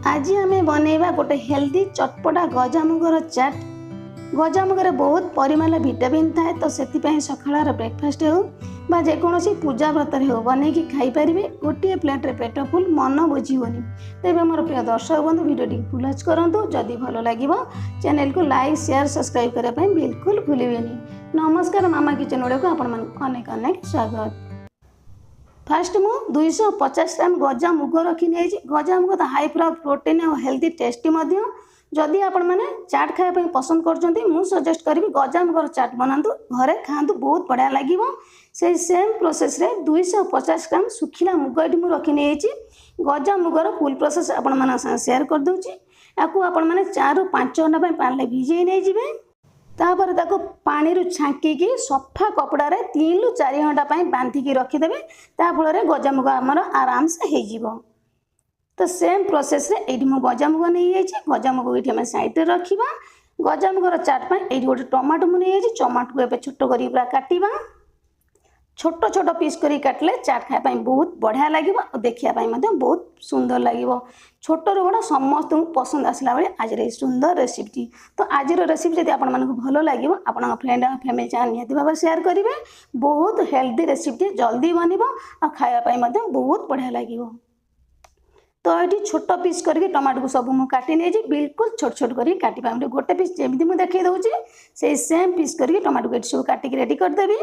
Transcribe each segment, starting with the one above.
आज आम बनइबा गोटे हेल्दी चटपटा गजामुगर चाट। गजामुगर बहुत परिमाण विटामिन थाए तो से सकाळ ब्रेकफास्ट हो बा जेकोसी पूजा व्रत हो बनई खाईपर गोटे प्लेट्रे पेट फुल मन बुझीबनी। तेज मोर प्रिय दर्शक बंधु भिडियो फुल वॉच करूँ जदि भल लगे चैनल को लाइक शेयर सब्सक्राइब करने बिल्कुल भूलें। नमस्कार मामा किचन ओडिया को आपण अनेक अनेक स्वागत। फास्ट मु 250 ग्राम गजा मुग रखी गजा मुग तो हाई प्रोटीन और हेल्दी टेस्टी जदि आपण मैंने चाट खाया पसंद कर सजेस्ट करी गजा मुगर चाट बनातु घरे खातु बहुत बढ़िया लगे। से सेम प्रोसेस रे 250 ग्राम सुखिला मुग ये रखी गजा मुगर फुल प्रोसेस आपण मन शेयर कर दूची। आपण मैंने 4 ରୁ 5 घंटा पानी भिजे नहीं जाए तापर ताको पानी रू छांकी सफा कपड़ा रे 3 ରୁ 4 घंटा बांधिकी रखिदेवे ताफल गजामुग आमर आराम से हो। तो सेम प्रोसेस रे एठी मु गजामुग नहीं जाइए गजामुग ये आम साइड रखा। गजामुगर चाट ये गोटे टमाटो मुझे नहीं टमाटो को छोट कर पूरा काटा छोट छोट पीस कर काटिले चाट खाया बहुत बढ़िया लगे और देखा बहुत सुंदर लगे। छोट रू बड़ा समस्त को पसंद आसला बेले आज सुंदर रेसिपी। तो आज रेसिपी जब आपको भल लगे आप फ्रेंड फैमिली चैनल निहाती भाव शेयर करेंगे। बहुत हेल्दी रेसिपी जल्दी बन और खायापी बहुत बढ़िया लगे। तो ये छोट पीस करके टमाटो को सब मुझे काटी नहीं बिल्कुल छोट छोट कर काटा गोटे पीस जमी मुझे देखी दूसरी से सेम पीस करके टमाटो को सब काटिक रेडी करदेवी।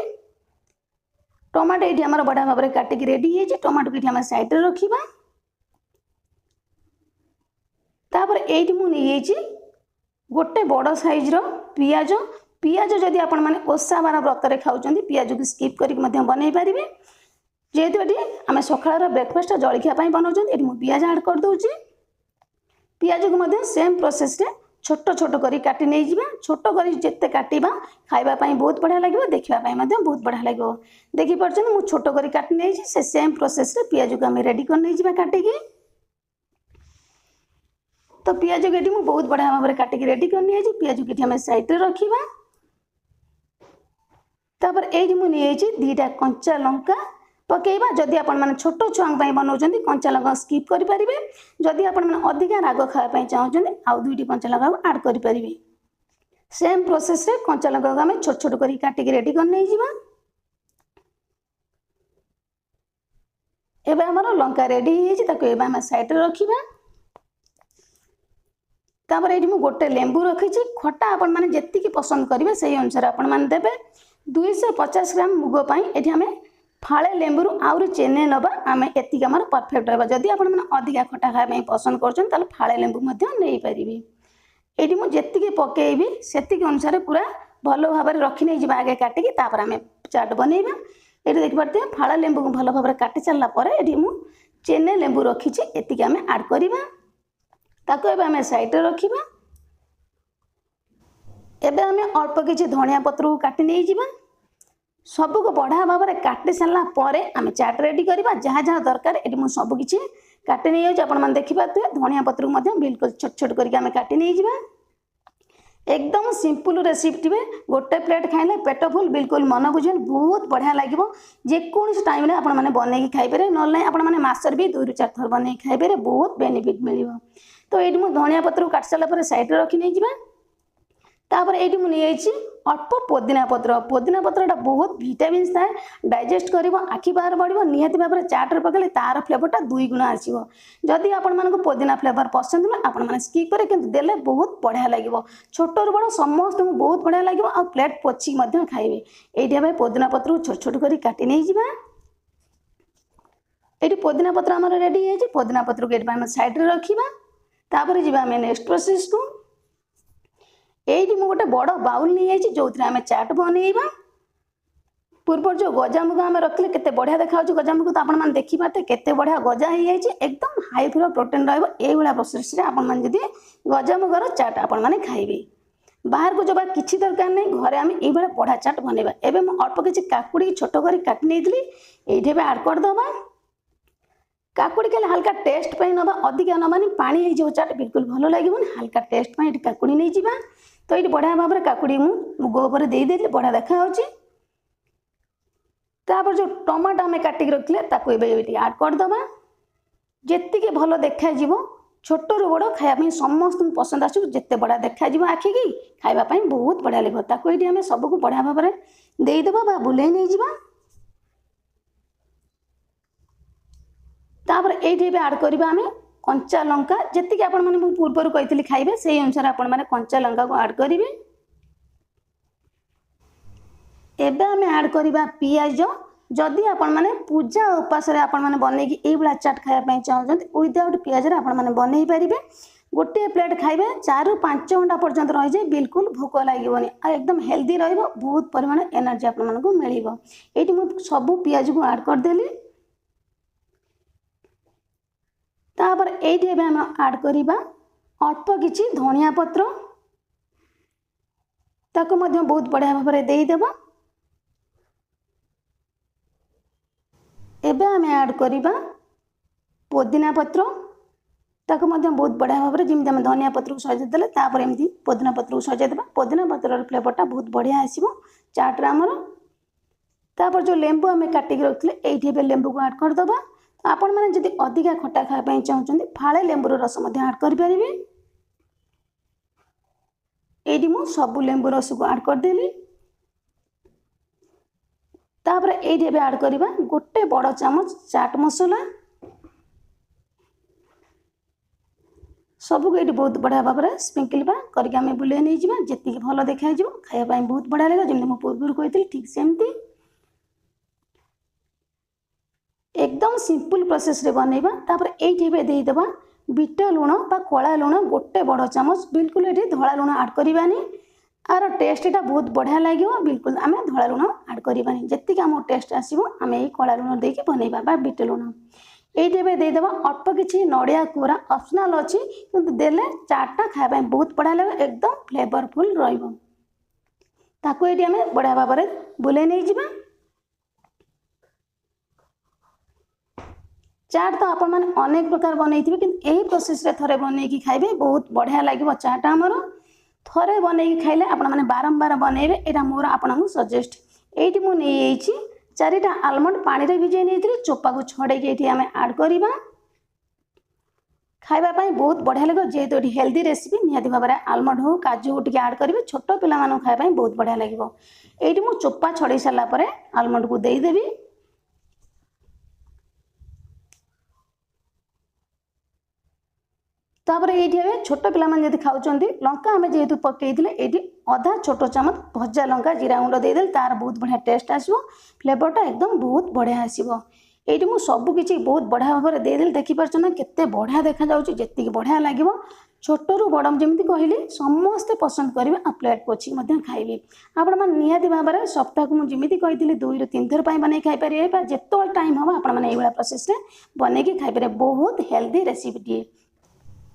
टमाटो ये आम बढ़िया भाव में काटिक रेडी है टमाटो को ये साइड रखा। तापर ये मुझे गोटे बड़ साइज पियाज पियाज जदि आपण मैंने ओषा बार व्रत खाऊँ पियाज को स्किप कर बनई पारे जेहेतु ये आम सकाळ ब्रेकफास्ट जलखिया बनाऊँ ये मुझे पियाज ऐड कर दूची। पियाज को सेम प्रोसेस रे छोट छोट कर काटी नहीं जावा छोट कर जिते काटा खावाई बहुत बढ़िया लगे देखापी बहुत बढ़िया लगे। देखिपार मुझे छोट कर काटी नहीं से सेम प्रोसेस रे पियाज को आम रेडी कर नहीं जावा काटिकी। तो पियाज को ये बहुत बढ़िया भाव में काटिक रेडी करनी पियाज को आम साइड रखा। तापर ये मुझे 2टा कंचा लंका पकेबा जदि आपण माने छोट छुआ बनाऊँ कंचा लंका स्किप करेंगे जदि आपण माने अधिका राग खावाई चाहते आउ 2टी कंचा लंका ऐड करेंगे। सेम प्रोसेस रे कंचा लंका को आम छोट छोट कर काटिक रेडी कर नहीं जावा। एबे हमर लंका रेडी है साइड रखा। तापर ये गोटे लेंबू रखी खटा आपण माने जेतिकी पसंद करेंगे से अनुसार आपण माने देबे। 250 ग्राम मुगपाई ये आम फाड़े लेंबू आउरी चेने नबा आम एतिक आम परफेक्ट रहा। जदि आप अधिका खटा खाया पसंद कर फाड़े लेंबू नहीं पारे। ये मुझे पकेबी से अनुसार पूरा भल भाव में रखी नहीं जा आगे काटिकी तापर आम चाट बनइबा। ये देखिए फाड़ा लेंबू को भल भाव में काटि सारापर ये मुझे चेने लेंबू रखी एतिक आम ऐड करवा ताको एबे आम साइड रखा। एबे आम अल्प किसी धनिया पत्र को काटि नहीं जावा सबको बढ़िया भाव में काटि सारापर आम चाट रेडी करवा। जहाँ जहाँ दरकार ये मुझे सबकि काटि नहीं जाऊँ देखिपे धनिया पत्र को बिल्कुल छोट छोट करके काटि नहीं जावा। एकदम सिंपल रेसिपी गोटे प्लेट खाइले पेट फुल बिल्कुल मन बुझे बहुत बढ़िया लगे। जेकोसी टाइम रे आपण माने बनई खाईपे ना आपण माने मासर भी 2 ରୁ 4 थर बनई खाईपे बहुत बेनिफिट मिल। तो ये मुझे धनिया पत्र को काटि सारापर साइड रखी नहीं जावा। तापर ये मुझे अल्प पुदीना पत्र बहुत विटामिन थाए डाइजेस्ट कर आखि बाहर बढ़ो निहाती भाव में चाट पकड़े तार फ्लेवरटा 2 गुण आसो। जदि आपण पुदीना फ्लेवर पसंद ना आपण स्किप करें देले बहुत बढ़िया लगे। छोट रू बड़ समस्त को बहुत बढ़िया लगे और प्लेट पोछी खाइबे। ये पुदीना पत्र को छोट छोट कर काटि नहीं जावा। ये पुदीना पत्र आम रेडी है पुदीना पत्र को साइड रखा। तापर जी आम नेक्स्ट प्रोसेस को ये गोटे बड़ बाउल नहीं जो आम चाट बनइबा। पूर्व जो गजामुग आम रखिले केते बढ़िया देखा गजामुग तो आप देखी पाते केते बढ़िया गजा हो एकदम हाई फ्लो प्रोटीन रहा प्रोसेस आपड़ी गजामुगर चाट आपण मैंने खाइबे। बाहर को जब किसी दरकार नहीं घरे आम ये बढ़िया चाट बनइबा। एबे मु अल्प किसी काकुड़ी छोट कर काटि नहीं ये ऐड करदबा। काकुड़ी के हल्का टेस्ट पे नवा अधिका नबानी पानी हो चाट बिल्कुल भल लगे हल्का टेस्ट पे काकुड़ी नहीं जावा। तो ये बढ़िया भाव में काकुड़ी मुग उपर देदेली बढ़िया देखा। तापर जो टमाटो आम काटिक रखिले ऐड करदबा। जी भल देखा छोटू बड़ खायापी समस्त पसंद आसू जिते बड़ा देखा आखि की खावाई बहुत बढ़िया लगे ताको ये आम सबको बढ़िया भाव में देदेबा बुले नहीं जावा। तापर ये आड करवा आम कंचा लंका जी आपण मैंने पूर्वर कही खाइबे से अनुसार आपण मैंने कंचा लंका को आड करेंगे। एबे आम आड करवा पियाज जदि आपण मैंने पूजा उपास आपण मैंने बनईकि ये चाट खायापी चाहते विदाउट पियाज आपण मैंने बनई पारे। गोटे प्लेट खाइबे 4 ରୁ 5 घंटा पर्यंत रही जाए बिल्कुल भोक लगे एकदम हेल्दी बहुत परिमाण एनर्जी आपण मानक मिल। ये मुझे सबू पियाज को आड करदेली। तापर ये आम आड करवा अल्प किछि धनिया पत्र ताको मध्य बहुत बढ़िया भाव में देदेबा। एबे आम आड करवा पुदीना पत्र ताको मध्य बहुत बढ़िया भाव में जमी आम धनिया पत्र को सजेदेले तापर एमती पुदीना पत्र को सजेदेबा। पुदीना पत्र फ्लेवरटा बहुत बढ़िया आसीबो चाट आमर। तापर जो लेंबू आम काटिक रखते ये लेंबू को आड करदबा। आपण मैंने जदि अधिका खट्टा खावाई चाहते फाड़े लेंबूर रस आड करें। ये मुझे सबू लेंबू रस को आड करदेली। तापर ये आड करवा गोटे बड़ चामच चाट मसला सबको ये बहुत बढ़िया भाव में स्प्रिंकल करके आम बुले नहीं जावा जी भल देखा खायापी बहुत बढ़िया लगे जमी मुझे पूर्व कही ठीक सेमती एकदम सिंपल प्रोसेस रे बनइबा। तापर ये देदेबा बीटा लुण बा कला लुण गोटे बड़ चामच बिल्कुल ये धला लुण आड करवानी आर टेस्टा बहुत बढ़िया लगे बिल्कुल आम धला लुण आड करवानी जी आम टेस्ट आसो आम ये कला लुण देके बनइबा बा बीटा लुण। ये देदेबा अल्प किछि नड़िया कोरा ऑप्शनल अच्छी किंतु देले चाटा खायापी बहुत बढ़िया लगे एकदम फ्लेवरफुल रहिबो। ताको ये आम बढ़िया भाव में बुले नहीं जावा। चाट तो आपण मैंने अनेक प्रकार बनई थे कि यही प्रोसेस रे थरे बनईकि खाइबे बहुत बढ़िया लगे चाट आमर थरे बनईकि खाइले आपण मैंने बारंबार बनइबे एटा मोर आपन सजेस्ट। ये मुझे 4टा आलमंड पानी रे भिजई नहीं चोपा को छड़े ये आम आड करवा खावाई बहुत बढ़िया लगे जेहेतु ये हेल्दी रेसिपी निहाती भाव में आलमंड हो काजू टी आड करेंगे छोट पिला खावाई बहुत बढ़िया लगे। ये मुझे चोपा छड़े सारापर आलमंड को देदेवी। तापर ये छोट पिला खाऊँ लंका आम जेहेतु पकई ये अधा छोट चामच भजा लंका जीरा गुंड देदेल तार बहुत बढ़िया टेस्ट आसो फ्लेवरटा एकदम बहुत बढ़िया आसो। ये मुझे सबकि बहुत बढ़िया भाव में देदेल देखिपार ना केते बढ़िया देखा जाउछि जेतिक बढ़िया लगे छोटू बड़ जमी कहली समस्ते पसंद करेंगे आ प्लेट पोछी खाइबे। आपण मैंने निहाती भाव में सप्ताह को मुझे कही 2 ରୁ 3 थर बन खाईपारे जिते टाइम हम आपण मैंने ये प्रोसेस बनईकि खाईपारे बहुत हेल्दी रेसिपी टे।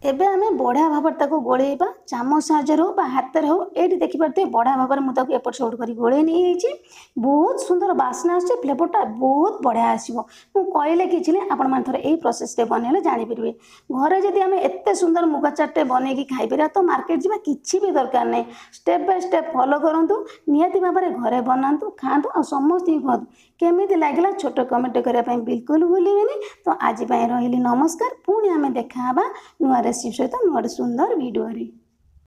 एबे आमे बढ़िया भाव ताको गोलेबा चामच साहाय्य हो बा हाथ हो ये देखिपारे बढ़िया भाव में मुझे एपट सेपट कर गोले नहीं बहुत सुंदर बास्ना आसे फ्लेवरटा बहुत बढ़िया आसो। मुझे कि आपण मैंने थोड़े यही प्रोसेस बनइले जानीपारे घरे जदि आम एत सुंदर मुगा चाटे बनईकि खाईपारे तो मार्केट जावा किसी भी दरकार नहीं स्टेप बाय स्टेप फॉलो करूँ निहाती भाव में घरे बनातु खातु आ समस्त कहतु केमिति लागला छोट कमेंट करने बिल्कुल भूलें। तो आज रही नमस्कार पुणी आम देखा नुआ रेसिपी सहित नुआ सुंदर वीडियो।